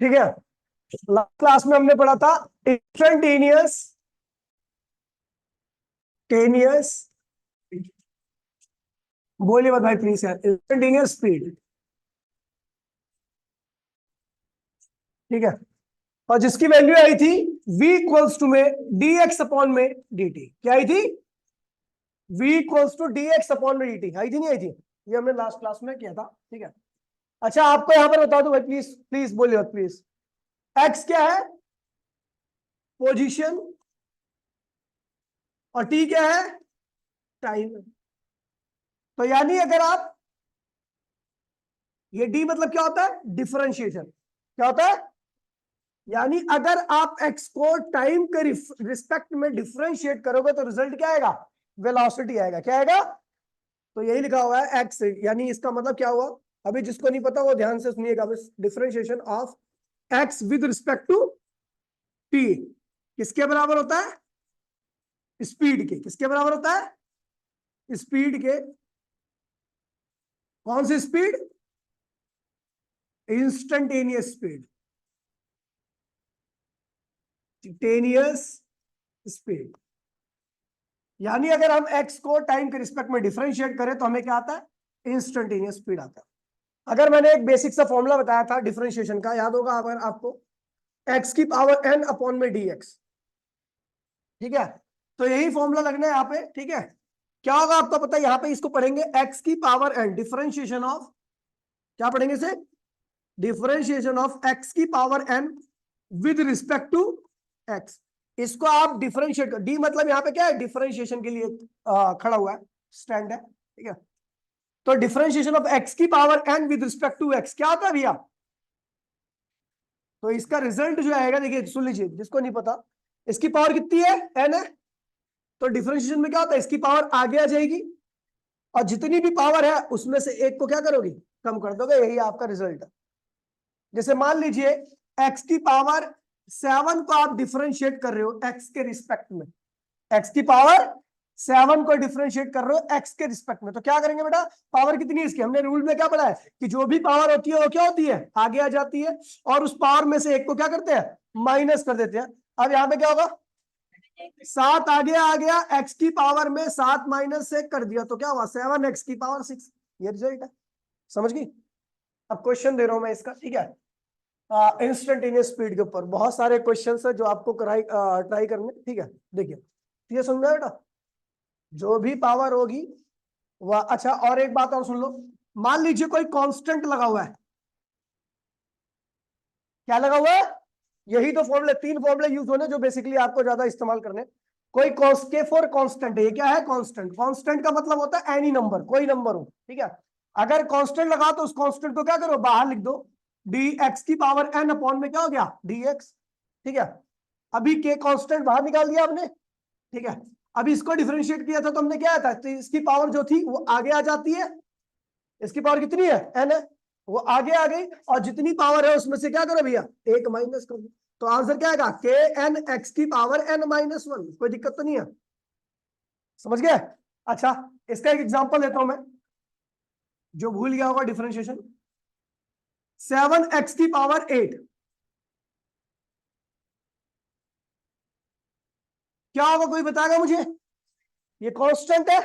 ठीक है, last class में हमने पढ़ा था इंस्टेंटेनियस टेनियस, बोलिए मत भाई प्लीज यार, इंस्टेंटेनियस स्पीड। ठीक है, और जिसकी वैल्यू आई थी v इक्वल्स टू में डी एक्स अपॉन में डी टी। क्या आई थी? v equals to D X upon में डी टी। आई थी नहीं आई थी? ये हमने लास्ट क्लास में किया था। ठीक है, अच्छा आपको यहां पर बता दो भाई, प्लीज प्लीज बोलिए प्लीज। x क्या है? पोजीशन। और t क्या है? टाइम। तो यानी अगर आप, ये d मतलब क्या होता है? डिफरेंशिएशन। क्या होता है? यानी अगर आप x को टाइम के रिस्पेक्ट में डिफरेंशिएट करोगे तो रिजल्ट क्या आएगा? वेलोसिटी आएगा। क्या आएगा? तो यही लिखा हुआ है x, यानी इसका मतलब क्या हुआ? अभी जिसको नहीं पता वो ध्यान से सुनिएगा। Differentiation of x with respect to t किसके बराबर होता है? स्पीड के। किसके बराबर होता है? स्पीड के। कौन सी स्पीड? इंस्टेंटेनियस स्पीड, टेनियस स्पीड। यानी अगर हम x को टाइम के रिस्पेक्ट में डिफरेंशिएट करें तो हमें क्या आता है? इंस्टेंटेनियस स्पीड आता है। अगर मैंने एक बेसिक सा फॉर्मूला बताया था डिफरेंशिएशन का, याद होगा अगर आपको, x की पावर n अपॉन में dx। ठीक है, तो यही फॉर्मूला लगना है यहाँ पे। ठीक है, क्या होगा आपको पता है? यहाँ पे इसको पढ़ेंगे x की पावर n, डिफरेंशिएशन ऑफ, क्या पढ़ेंगे इसे? डिफरेंशिएशन ऑफ x की power n with respect to x। इसको आप डिफरेंशिएट कर, डी मतलब यहाँ पे क्या है? डिफरेंशिएशन के लिए खड़ा हुआ है, स्टैंड है। ठीक है, तो डिफरेंशिएशन ऑफ x की power n with respect to x क्या होता है भैया? तो इसका रिजल्ट जो आएगा, देखिए सुन लीजिए, जिसको नहीं पता, इसकी पावर कितनी है? n है। तो डिफरेंशिएशन में क्या होता है? इसकी पावर आगे आ जाएगी और जितनी भी पावर है उसमें से एक को क्या करोगी? कम कर दोगे। यही आपका रिजल्ट है। जैसे मान लीजिए x की पावर 7 को आप डिफरेंशिएट कर रहे हो x के रिस्पेक्ट में, x की पावर 7 को डिफरेंशिएट कर रहे हो x के रिस्पेक्ट में, तो क्या करेंगे बेटा? पावर कितनी है इसकी? हमने रूल में क्या पढ़ा है कि जो भी पावर होती है वो क्या होती है? आगे आ जाती है, और उस पावर में से एक को क्या करते हैं? माइनस कर देते हैं। अब यहाँ पे क्या होगा? 7 आगे आ गया, x की पावर में 7 माइनस से कर दिया तो क्या हुआ? 7 x की पावर 6। ये रिजल्ट है। समझ गई? अब क्वेश्चन दे रहा हूं मैं इसका। ठीक है, इंस्टेंटेनियस स्पीड के ऊपर बहुत सारे क्वेश्चंस है जो आपको ट्राई करने। ठीक है, देखिए ये सुन रहे हो बेटा, जो भी पावर होगी वह, अच्छा और एक बात और सुन लो, मान लीजिए कोई कांस्टेंट लगा हुआ है। क्या लगा हुआ है? यही तो फॉर्मूले, 3 फॉर्मूले यूज होने जो बेसिकली आपको ज्यादा इस्तेमाल करने। कोई के फॉर कांस्टेंट है। ये क्या है? कांस्टेंट। कांस्टेंट का मतलब होता है एनी नंबर, कोई नंबर हो। ठीक है, अगर कांस्टेंट लगा तो उस कांस्टेंट को क्या करो? बाहर लिख दो। डी एक्स की पावर एन अपॉन में क्या हो गया? D x. ठीक है, अभी के कांस्टेंट बाहर निकाल दिया आपने। ठीक है, अभी इसको डिफरेंशिएट किया था तो हमने क्या था? तो इसकी पावर जो थी वो आगे आ जाती है। इसकी पावर कितनी है? एन है, वो आगे आ गई, और जितनी पावर है उसमें से क्या करो भैया? एक माइनस कर दो। तो आंसर क्या आएगा? के एन एक्स की पावर n-1। कोई दिक्कत तो नहीं है? समझ गए? अच्छा, इसका एक एग्जांपल देता हूं मैं, जो भूल गया होगा डिफरेंशिएशन। 7x की पावर 8 क्या होगा? कोई बताएगा मुझे? ये कांस्टेंट है,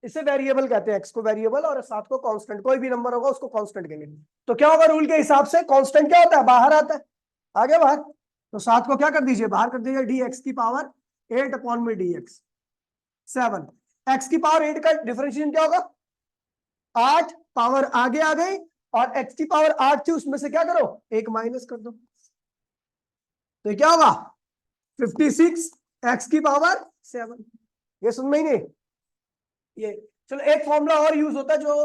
इसे वेरिएबल कहते हैं। x को वेरिएबल और 7 को कांस्टेंट। कोई भी नंबर होगा उसको कांस्टेंट कहेंगे। तो क्या होगा? रूल के हिसाब से कांस्टेंट क्या होता है? बाहर आता है। आ गया बाहर, तो 7 को क्या कर दीजिए? बाहर कर दीजिए। डी एक्स की पावर 8 अपॉन में डी एक्स 7। एक्स की पावर 8 का डिफरेंशिएशन क्या होगा? 8, पावर आगे आ गई, और x की पावर 8 थी, उसमें से क्या करो? एक माइनस कर दो। तो क्या होगा? 56 x की पावर 7। ये सुन में ही नहीं? ये चलो, एक फॉर्मूला और यूज होता है जो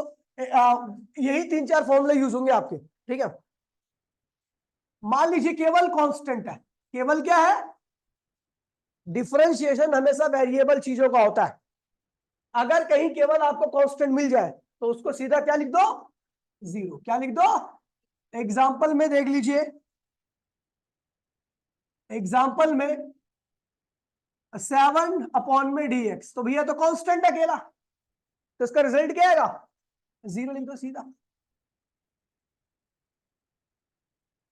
यही 3-4 फॉर्मूले यूज होंगे आपके। ठीक है, मान लीजिए केवल कांस्टेंट है। केवल क्या है? डिफरेंशिएशन हमेशा वेरिएबल चीजों का होता है। अगर कहीं केवल आपको कांस्टेंट मिल जाए तो उसको सीधा क्या लिख दो? 0। क्या लिख दो? एग्जाम्पल में देख लीजिए, एग्जाम्पल में 7 अपॉन में डी एक्स, तो भैया तो कांस्टेंट अकेला, तो इसका रिजल्ट क्या आएगा? 0 लिख दो सीधा।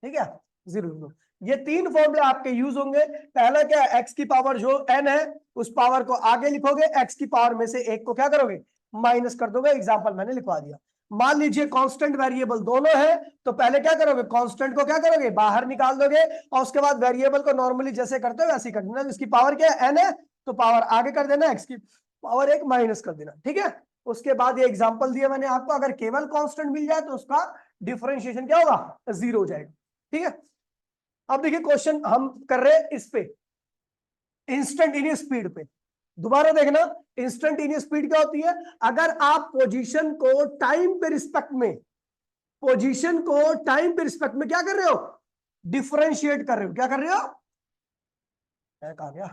ठीक है, 0 ये 3 फॉर्मूले आपके यूज होंगे। पहला क्या है, x की पावर जो n है उस पावर को आगे लिखोगे, x की पावर में से एक को क्या करोगे, माइनस कर दोगे। एग्जांपल मैंने लिखवा दिया। मान लीजिए कांस्टेंट वेरिएबल दोनों है, तो पहले क्या करोगे, कांस्टेंट को क्या करोगे, बाहर निकाल दोगे, और उसके बाद वेरिएबल को नॉर्मली जैसे करते हो वैसे ही कर देना। इसकी पावर क्या है, n है, तो पावर आगे कर देना, x की पावर 1 माइनस कर देना। ठीक है, उसके बाद ये एग्जांपल दिया मैंने आपको, अगर केवल कांस्टेंट मिल जाए तो उसका डिफरेंशिएशन क्या होगा, 0 हो जाएगा। ठीक है, अब देखिए क्वेश्चन हम कर रहे हैं इस पे, इंस्टेंटेनियस स्पीड पे। दोबारा देखना, इंस्टेंटेनियस स्पीड क्या होती है, अगर आप पोजीशन को टाइम पे रिस्पेक्ट में, पोजीशन को टाइम पे रिस्पेक्ट में क्या कर रहे हो, डिफरेंशिएट कर रहे हो। क्या कर रहे हो, कहा गया,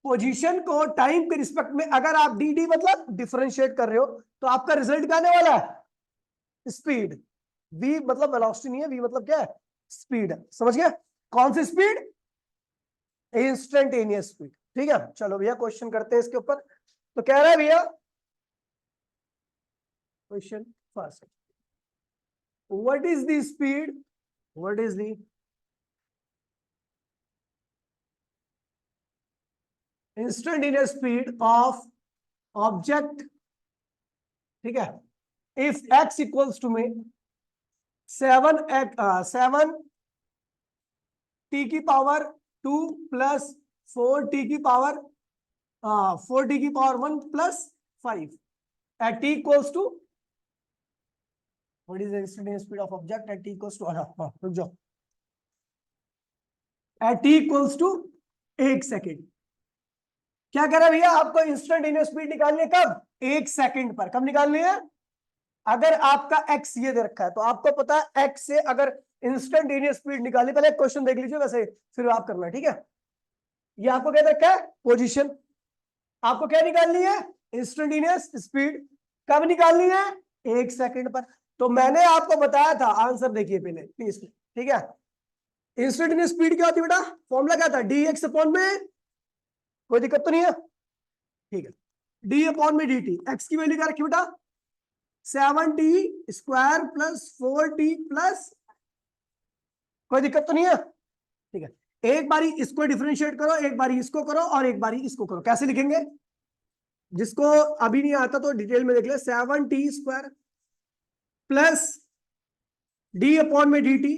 पोजीशन को टाइम के रिस्पेक्ट में अगर आप डी डी मतलब डिफरेंशिएट कर रहे हो, तो आपका रिजल्ट क्या आने वाला है, स्पीड। v मतलब वेलोसिटी नहीं है, v मतलब क्या है, स्पीड है। समझ गया, कौन सी स्पीड, इंस्टेंटेनियस स्पीड। ठीक है, चलो भैया क्वेश्चन करते हैं इसके ऊपर। तो कह रहा है भैया, question first, what is the speed, what is the instantaneous speed of object, ठीक है, इफ x इक्वल्स टू में 7 टी की पावर 2 प्लस 4 टी की पावर 4 टी की power 1 plus 5 at t equals to, what is the instantaneous speed of object at t equals to, रुक जाओ, at t equals to 1 second. क्या कह रहा है भैया, आपको इंस्टेंटेनियस स्पीड निकालनी है कब, 1 सेकेंड पर। कब निकालनी है, अगर आपका x ये दे रखा है तो आपको पता है x से अगर इंस्टेंटेनियस स्पीड निकालनी, पहले क्वेश्चन देख लीजिए वैसे फिर आप करना। ठीक है, ये आपको क्या दे रखा है, पोजीशन, आपको क्या निकालनी है, इंस्टेंटेनियस स्पीड। कब निकालनी है, 1 सेकेंड पर। तो मैंने आपको बताया था, आंसर देखिए पहले प्लीज। ठीक है, इंस्टेंटेनियस स्पीड क्या होती है बेटा, फॉर्मूला क्या था, डी एक्स अपॉन में, कोई दिक्कत तो नहीं है, ठीक है, डी अपॉन में डी टी। एक्स की वैल्यू क्या रखी बेटा, 7t square plus 4t plus, कोई दिक्कत तो नहीं है, ठीक है। एक बारी इसको डिफरेंशिएट करो, एक बारी इसको करो, और एक बारी इसको करो। कैसे लिखेंगे, जिसको अभी नहीं आता तो डिटेल में देख ले, 7t square plus D upon में डी टी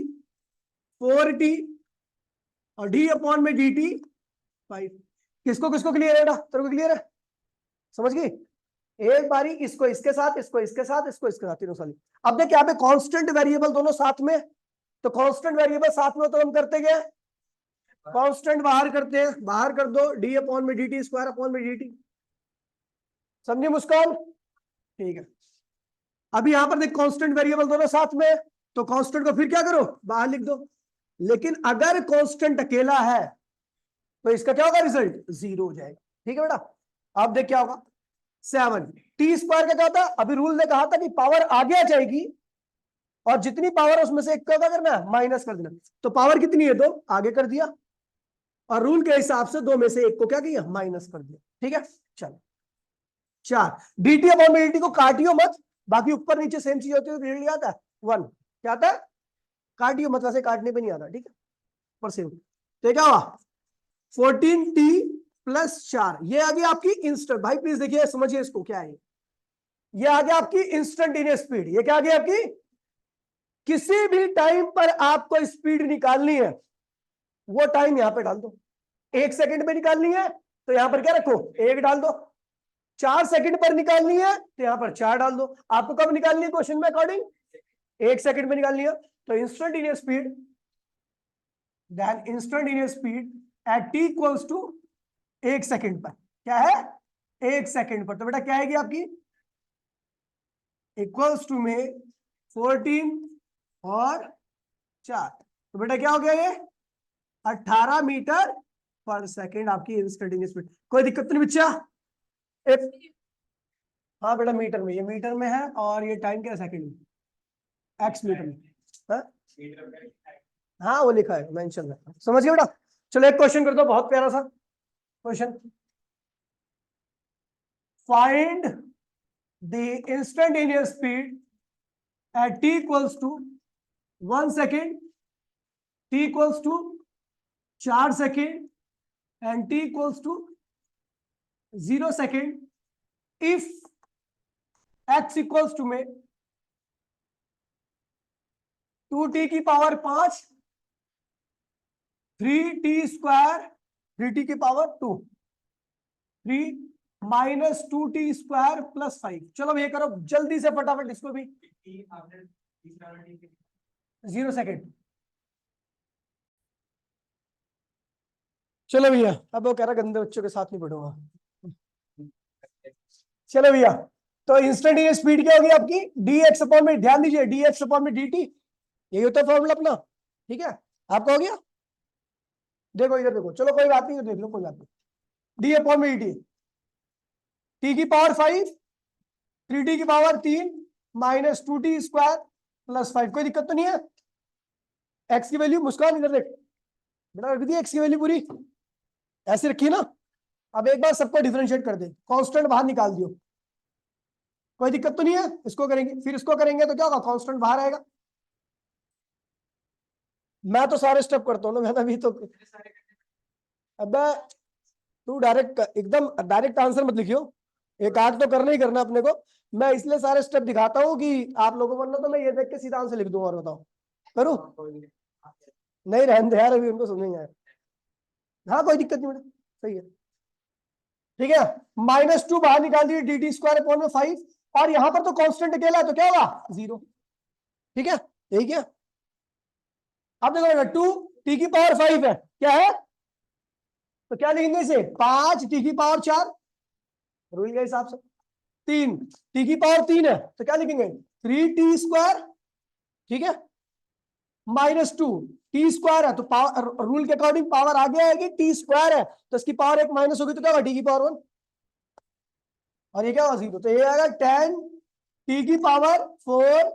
4t और डी अपॉन में डी टी 5। किसको किसको क्लियर है बेटा, तेरे को क्लियर है, समझ गई। एक बारी इसको इसके साथ, इसको इसके साथ, इसको इसके साथ, तीनों साथ। अब देख यहाँ पे कांस्टेंट वेरिएबल दोनों साथ में, तो कांस्टेंट वेरिएबल साथ में तो हम करते क्या, कांस्टेंट बाहर करते हैं, बाहर कर दो, डी अपॉन में डी टी स्क्वायर अपॉन में डी टी। समझिए मुस्कान, ठीक है। अभी यहां पर देख कांस्टेंट वेरिएबल दोनों साथ में, तो कांस्टेंट को फिर क्या करो, बाहर लिख दो। लेकिन अगर कांस्टेंट अकेला है तो इसका क्या होगा, रिजल्ट 0 हो जाएगा। ठीक है बेटा, अब देख क्या होगा, 7t स्क्वायर का क्या होता है, अभी रूल ने कहा था कि पावर आगे आ जाएगी और जितनी पावर उसमें से एक का क्या करना है, माइनस कर देना। तो पावर कितनी है, 2, आगे कर दिया, और रूल के हिसाब से 2 में से एक को क्या किया, माइनस कर दिया। ठीक है, चलो 4 dt अपॉन में dt को काटियो मत, बाकी ऊपर नीचे सेम चीज होती है, रिजल्ट आता है 1। क्या आता है, काटियो मत, वैसे काटने पे नहीं आता। ठीक है, पर सेम। तो क्या हुआ, 14t प्लस 4, ये आ गई आपकी इंस्टेंट। भाई प्लीज देखिए, समझिए इसको, क्या है ये आ गया आपकी इंस्टेंटेनियस स्पीड। ये क्या आ गया आपकी, किसी भी टाइम पर आपको स्पीड निकालनी है, वो टाइम यहां पे डाल दो। 1 सेकंड में निकालनी है तो यहां पर क्या रखो, 1 डाल दो। 4 सेकंड पर निकालनी है तो यहां पर 4 डाल दो। आपको कब निकालनी है, क्वेश्चन में अकॉर्डिंग 1 सेकंड में निकालनी है। तो instantaneous speed, then instantaneous speed at t equals to 1 second पर, क्या है, 1 सेकंड पर। तो बेटा क्या आएगी आपकी, इक्वल्स टू में 14 और 4, तो बेटा क्या हो गया, ये 18 मीटर पर सेकंड आपकी इंस्टेंटेनियस स्पीड। कोई दिक्कत तो नहीं बच्चा, हाँ बेटा मीटर में, ये मीटर में है, और ये टाइम क्या है, सेकंड में, एक्स मीटर में। हाँ वो लिखा है, मेंशन है, समझ गए बेटा। चलो एक क्वेश्चन कर दो, बहुत प्यारा सा question. Find the instantaneous speed at t equals to 1 second, t equals to 4 second and t equals to 0 second if x equals to में 2t की पावर 5, 3t स्क्वायर, 3t की power 2, 3 minus 2t square plus 5। चलो ये करो जल्दी से फटाफट इसको भी। 0 सेकेंड। चलो भैया, अब वो कह रहा गंदे बच्चों के साथ नहीं पढ़ूंगा। चलो भैया, तो इंस्टेंटेनियस स्पीड क्या होगी आपकी? डी एक्स अपॉन में, ध्यान दीजिए, डी एक्स अपॉन में डी टी, यही होता है फॉर्मूला अपना। ठीक है, आपका हो गया। देखो इधर देखो, चलो कोई बात नहीं, देख लो कोई बात नहीं। डी अपॉन में डी, टी की पावर 5, 3t की power 3 minus 2t square plus 5। कोई दिक्कत तो नहीं है? एक्स की वैल्यू, मुस्कान इधर देख बेटा, रख दी एक्स की वैल्यू पूरी ऐसे रखी ना। अब एक बार सबको डिफरेंशिएट कर दे, कांस्टेंट बाहर निकाल दियो, कोई दिक्कत तो नहीं है। इसको करेंगे, फिर इसको करेंगे तो क्या होगा? कांस्टेंट बाहर आएगा। मैं तो सारे स्टेप करता हूँ ना, मैं अभी तो। अब तू डायरेक्ट, एकदम डायरेक्ट आंसर मत लिखियो, एक आध तो करना ही करना अपने को। मैं इसलिए सारे स्टेप दिखाता हूँ कि आप लोगों को, वरना तो मैं ये देख के सीधा आंसर लिख दूंगा। और बताओ करूँ? नहीं रहने दे यार, अभी उनको समझ नहीं आया। हाँ कोई दिक्कत नहीं बेटा, सही है। ठीक है, -2 बाहर निकाल दिए, डी टी स्क्वायर अपॉन में 5, और यहां पर तो कांस्टेंट अकेला है तो क्या होगा? 0। ठीक है, यही क्या? अब देखो 2 टी की पावर 5 है, क्या है? तो क्या लिखेंगे इसे? 5 टी की पावर 4, रूल के हिसाब से। 3 टी की पावर 3 है तो क्या लिखेंगे? 3t square. ठीक है, -2 टी स्क्वायर है तो पावर, रूल के अकॉर्डिंग पावर आगे आएगी, टी स्क्वायर है तो इसकी पावर एक माइनस होगी तो क्या होगा? टी की पावर 1, और ये क्या होगा? 0। तो ये आएगा 10 टी की पावर 4,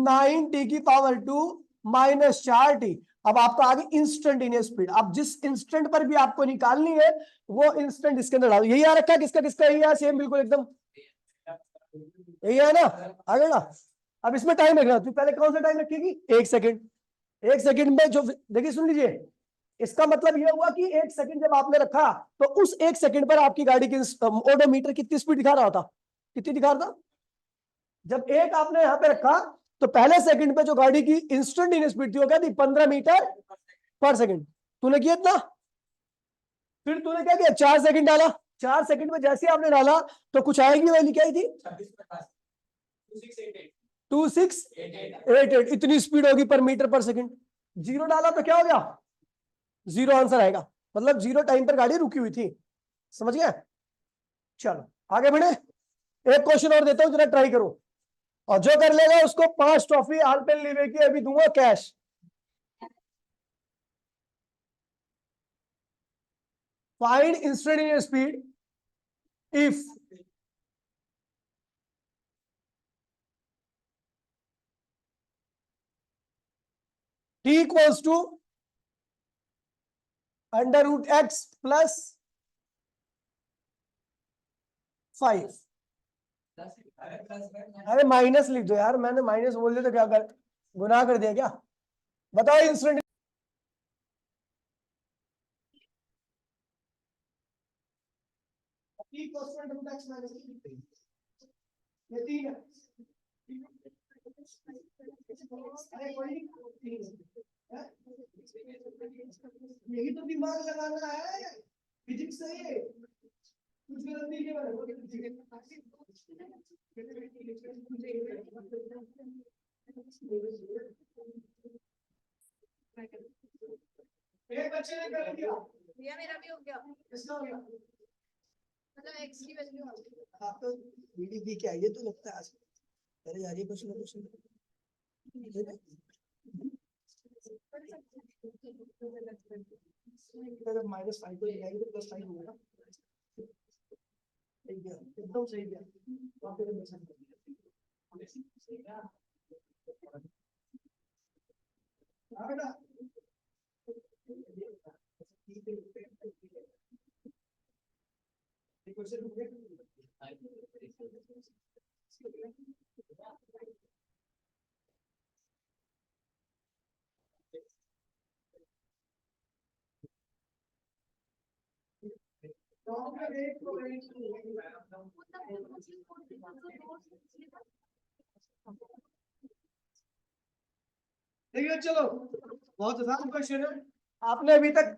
9 टी की पावर 2 माइनस 4t। अब आपका आगे इंस्टेंटेनियस स्पीड, अब जिस इंस्टेंट पर भी आपको निकालनी है वो इंस्टेंट इसके अंदर डालो। यही आ रखा है, किसका किसका? यही है, सेम बिल्कुल एकदम यही है ना। आगे ना, अब इसमें टाइम रखना। तू पहले कौन सा टाइम रखेगी? 1 सेकेंड। 1 सेकेंड में जो, देखिए सुन लीजिए, इसका मतलब यह हुआ कि 1 सेकेंड जब आपने रखा तो उस 1 सेकेंड पर आपकी गाड़ी की ओडोमीटर कितनी स्पीड दिखा रहा होता? कितनी दिखा रहा था? जब 1 आपने यहां पे रखा तो पहले सेकंड पे जो गाड़ी की इंस्टेंटेनियस स्पीड थी वो क्या थी? 15 मीटर पर सेकंड। तूने किया इतना, फिर तूने क्या किया? 4 सेकंड डाला। 4 सेकंड में जैसे आपने डाला तो कुछ आएगी वैल्यू, क्या आई थी? 2688, इतनी स्पीड होगी पर मीटर पर सेकंड। 0 डाला तो क्या हो गया? 0 आंसर आएगा, मतलब 0 टाइम पर गाड़ी रुकी हुई थी। समझ गए? चलो आगे बढ़े, एक क्वेश्चन और देता हूं, जरा ट्राई करो, और जो कर लेगा उसको 5 ट्रॉफी आलपेनलीबे की अभी दूंगा cash. Find instantaneous speed if t equals to √x plus 5। अरे माइनस लिख दो यार, मैंने माइनस बोल दिया तो क्या कर, गुनाह कर दिया क्या? बताओ इंस्टेंट। ये 3 है। यही तो दिमाग लगाना है, फिजिक्स से ही कुछ गलती नहीं एक बच्चे ने कर दिया, भैया मेरा भी हो गया, किसका हो गया? मतलब एक्स की वैल्यू आ गई। आप तो वीडियो दी क्या, ये तो लगता है आज। अरे यार ये कुछ ना कुछ अगर -5 को ले आएंगे तो +5 होगा। एकदम सही गया। देखिए चलो, बहुत आसान क्वेश्चन है। आपने अभी तक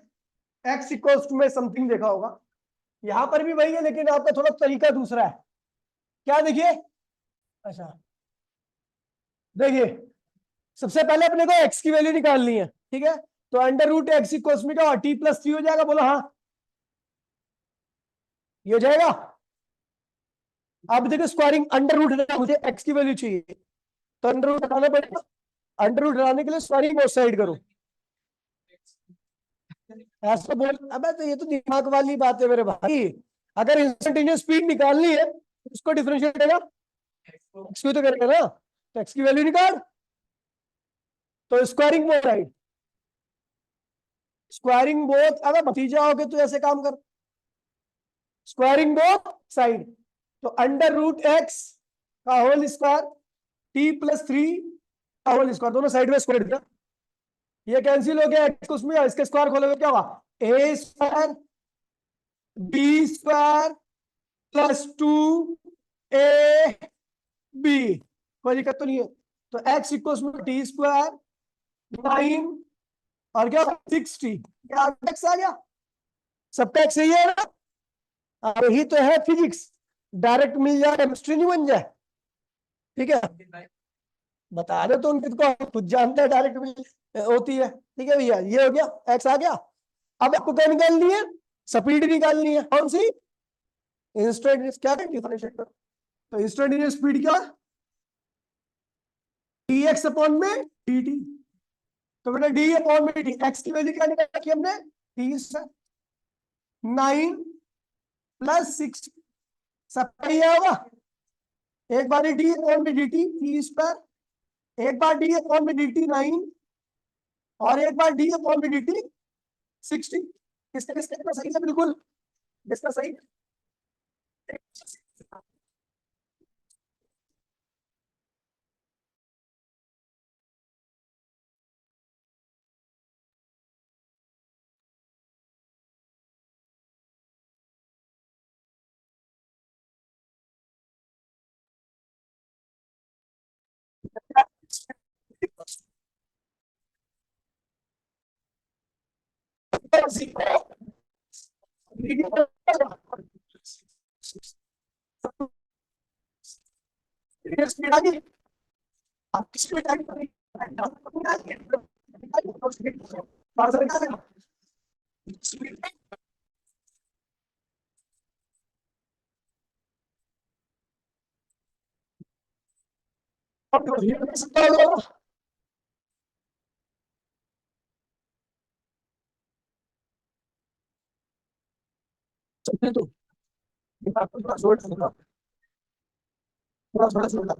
x इक्वल्स टू में समथिंग देखा होगा, यहां पर भी वही है, लेकिन आपका थोड़ा तरीका दूसरा है। क्या देखिए, अच्छा देखिए, सबसे पहले अपने को x की वैल्यू निकालनी है, ठीक है। तो अंडर रूट एक्स इक्वल्स में क्या होगा, t+3 हो जाएगा, बोलो हाँ, ये हो जाएगा। अब देखो स्क्वायरिंग, अंडर रूट हटाना, मुझे x की वैल्यू चाहिए, तो अंडर रूट हटाना पड़ेगा। अंडर रूट हटाने के लिए स्क्वायरिंग बोथ साइड करो, ऐसा बोल। अबे तो ये तो दिमाग वाली बात है मेरे भाई। अगर इंस्टेंटेनियस स्पीड निकालनी है तो उसको डिफरेंशिएट करेगा, एक्स तो करेगा ना, तो एक्स की वैल्यू निकाल। तो squaring both side, squaring both, अगर भतीजा हो गए तो ऐसे काम कर, स्क्वायरिंग बोथ साइड। तो अंडर रूट एक्स का होल स्क्वायर, t+3 का होल स्क्वायर, दोनों साइड में स्क्वायर दिया, ये कैंसिल हो गया, एक्स उसमें इसके स्क्वायर खोलोगे क्या हुआ, ए स्क्वायर बी स्क्वायर +2 बी, कोई दिक्कत तो नहीं है। तो x इक्वल्स में t² 9 और क्या 60, क्या x आ गया, सबका x सही है ना। यही तो है फिजिक्स, डायरेक्ट मिल जाए केमिस्ट्री नहीं बन जाए, ठीक है। बता दो तो उनके को खुद जानते हैं डायरेक्ट मिल होती है, ठीक है भैया, ये हो गया, x आ गया। अब आपको क्या निकालनी है, स्पीड निकालनी है, कौन सी, इंस्टेंटेनियस, क्या है डिफरेंशिएट करो। तो इंस्टेंटेनियस स्पीड क्या, dx अपॉन में dt। तो बेटा डी अपॉन में डी, एक्स की वैल्यू क्या निकाली हमने, 9 + 6, सबका ये होगा। एक बार डी अपॉन में dt 3², एक बार डी अपॉन में dt 9, और एक बार डी अपॉन में dt 60। किसका किसका सही है, बिल्कुल किसका सही। स्पीड आ गई, आप किसी भी टाइम पर चलते तो थोड़ा थोड़ा थोड़ा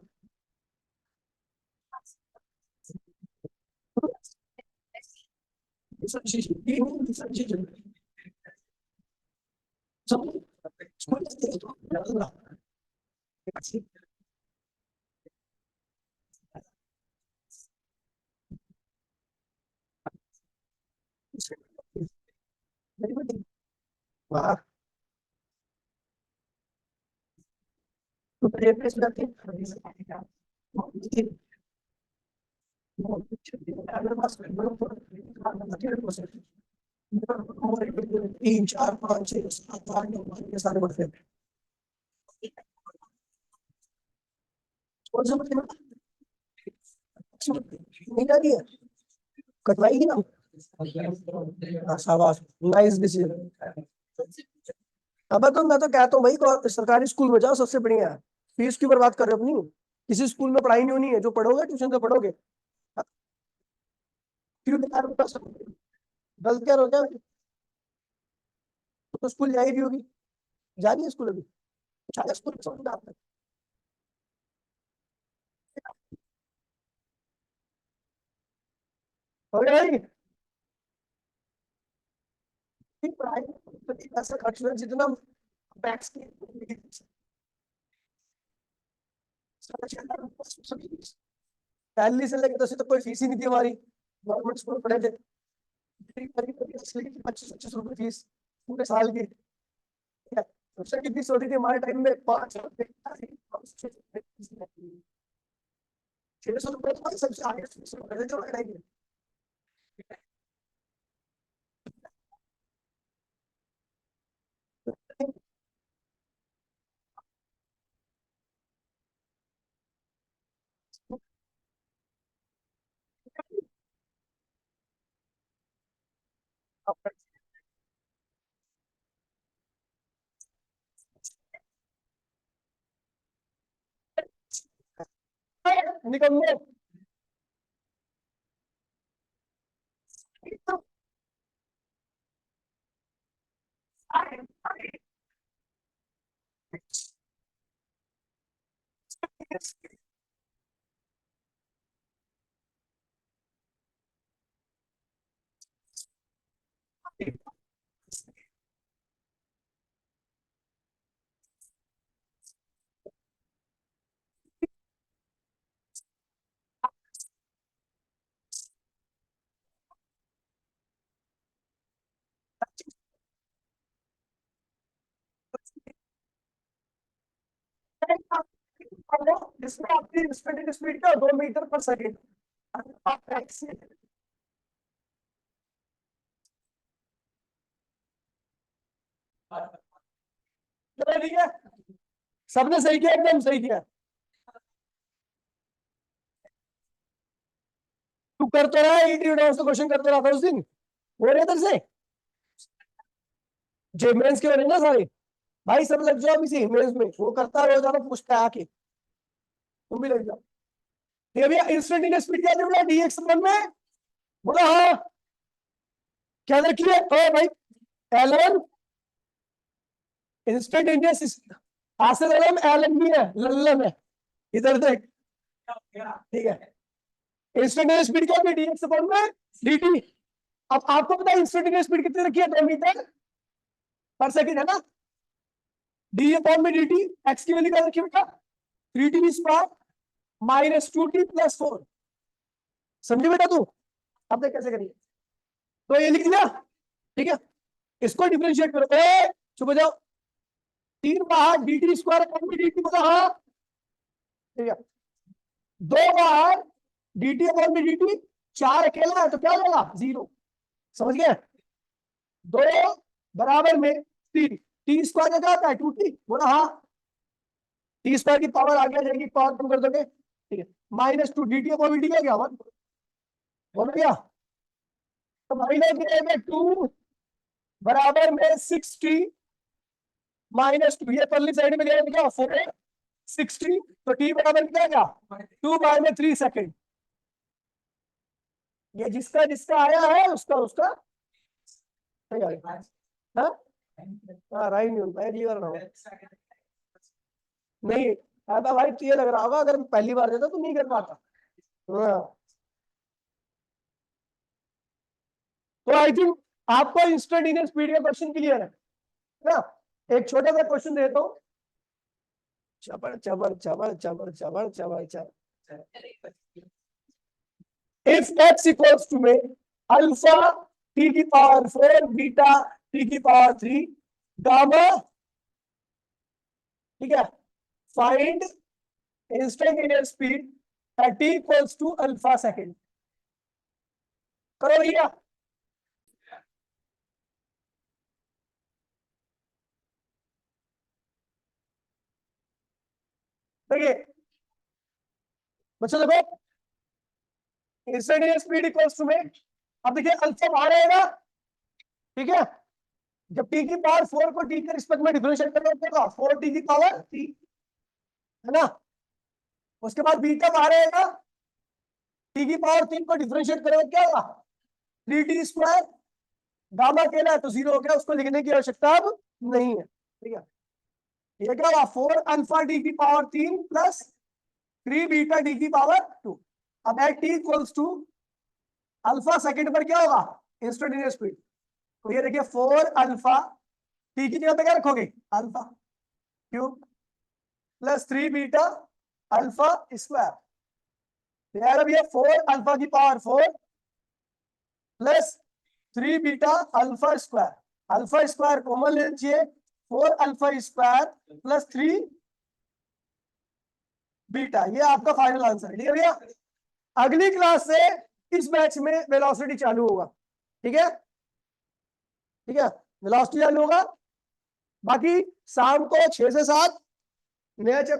वाह, तो प्रेफरेंस करते हैं तीन चार पाँच छह सात आठ नौ ये सारे बढ़ते हैं। कौन सा मतलब नहीं जा रही है, कटवाएगी ना। हाँ, शाबाश, नाइस डिसीजन। अब तो मैं तो कहता हूँ भाई, सरकारी स्कूल में जाओ, सबसे बढ़िया है। फीस क्यों बर्बाद कर रहे हो अपनी, किसी स्कूल में पढ़ाई नहीं होनी है, जो पढ़ोगे ट्यूशन से पढ़ोगे। क्यों बेकार में पैसा, गलत क्या हो गया, तो स्कूल जा ही रही होगी, जा रही है स्कूल अभी, अच्छा स्कूल समझ आता है। और भाई पढ़ाई तो पैसा खर्च हुआ जितना टैक्स की, पहली से लेकर 10वीं तक कोई फीस ही नहीं थी हमारी, गवर्नमेंट स्कूल पढ़े थे, 25-25 रुपए फीस पूरे साल की। फ्रिक्शन कितनी छोटी थी हमारे टाइम में? 600 रुपए तो सबसे आगे जो टाइम में। निकम्मे। इसमें आपकी स्पीड स्पीड क्या 2 मीटर पर सेकेंड। चलो ठीक है, सबने सही किया, एकदम सही किया। तू कर तो रहा है इंटरव्यू से क्वेश्चन करते रहा था उस दिन, हो रहे तेरे से जो मेंस के बने ना सारे भाई, सब लग जाओ इसी मेंस में, वो करता रहो, ज्यादा पूछता है आके, तुम भी लग जाओ। ये भैया इंस्टेंटेनियस स्पीड क्या बोला डीएक्स में? बोला हाँ, क्या रखी है? ओ भाई एलन इंस्टेंटेनियस आसिर एलन एलन भी है, लल्लन है, इधर देख, ठीक है। इंस्टेंटेनियस स्पीड क्या है डीएक्स में डीटी। अब आपको पता है इंस्टेंटेनियस स्पीड कितनी रखी है? 2 मीटर पर सेकेंड है ना। डी अपॉन में डी टी, एक्स की वैल्यू क्या रखी बेटा? 3t square minus 2t+4। समझे बेटा तू? अब देख कैसे करिए, तो ये लिख दिया, ठीक है। इसको डिफरेंशिएट करो, ए चुप हो जाओ। 3 बाहर dt स्क्वायर अपॉन में dt, बोला हाँ, ठीक है। 2 बाहर dt अपॉन में dt, 4 अकेला है तो क्या होगा? 0। समझ गए? 2 बराबर में 3, टी स्क्वायर का क्या होता है? 2t, बोला हाँ। टी स्क्वायर की पावर आगे आ जाएगी, पावर कम कर दोगे, ठीक है। -2 dt अपॉन dt क्या गया? 1 हो गया। तो -2 बराबर में 6t -2, ये परली साइड में गया तो क्या 4 60, तो t बराबर क्या गया? 2/3 सेकेंड। ये जिसका जिसका आया है उसका उसका सही आ गया। हाँ हाँ, राइट नहीं होता है, क्लियर ना हो। नहीं आता भाई, तो ये लग रहा होगा अगर पहली बार देता तो नहीं कर पाता। हाँ, तो आई थिंक आपको इंस्टेंटेनियस स्पीड का क्वेश्चन क्लियर है ना। एक छोटा सा क्वेश्चन देता हूँ, चबर चबर चबर चबर चबर चबर चबर। If x equals to में अल्फा t की पावर 4 बीटा t की पावर 3 गामा, ठीक है, find instantaneous speed at t equals to alpha second. करो भैया। देखिए बच्चों देखो, इंस्टेंटेनियस स्पीड इक्वल्स टू में, अब देखिए अल्फा बाहर आएगा, ठीक है। जब t की पावर 4 को t के रिस्पेक्ट में डिफरेंशिएट करोगे तो 4t की पावर 3, है ना। उसके बाद बीटा बाहर आएगा, t की पावर 3 को डिफरेंशिएट करोगे क्या होगा? 3t square. गामा अकेला है तो 0 हो गया, उसको लिखने की आवश्यकता अब नहीं है, ठीक है। ये क्या होगा? 4 अल्फा डी की पावर 3 प्लस 3 बीटा डी की पावर 2। अब at T equals to alpha second पर क्या होगा? Instantaneous speed. तो ये देखिए 4 अल्फा, टी की जगह पे क्या रखोगे? Alpha cube plus 3 beta alpha square. यार अब ये 4 अल्फा की power 4 plus 3 beta alpha square, alpha square common लेना चाहिए, 4 अल्फा स्क्वायर प्लस 3 बीटा। ये आपका फाइनल आंसर है। ठीक है भैया, अगली क्लास से इस बैच में वेलोसिटी चालू होगा। ठीक है, ठीक है, वेलोसिटी चालू होगा। बाकी शाम को 6 से 7 नया चैप्टर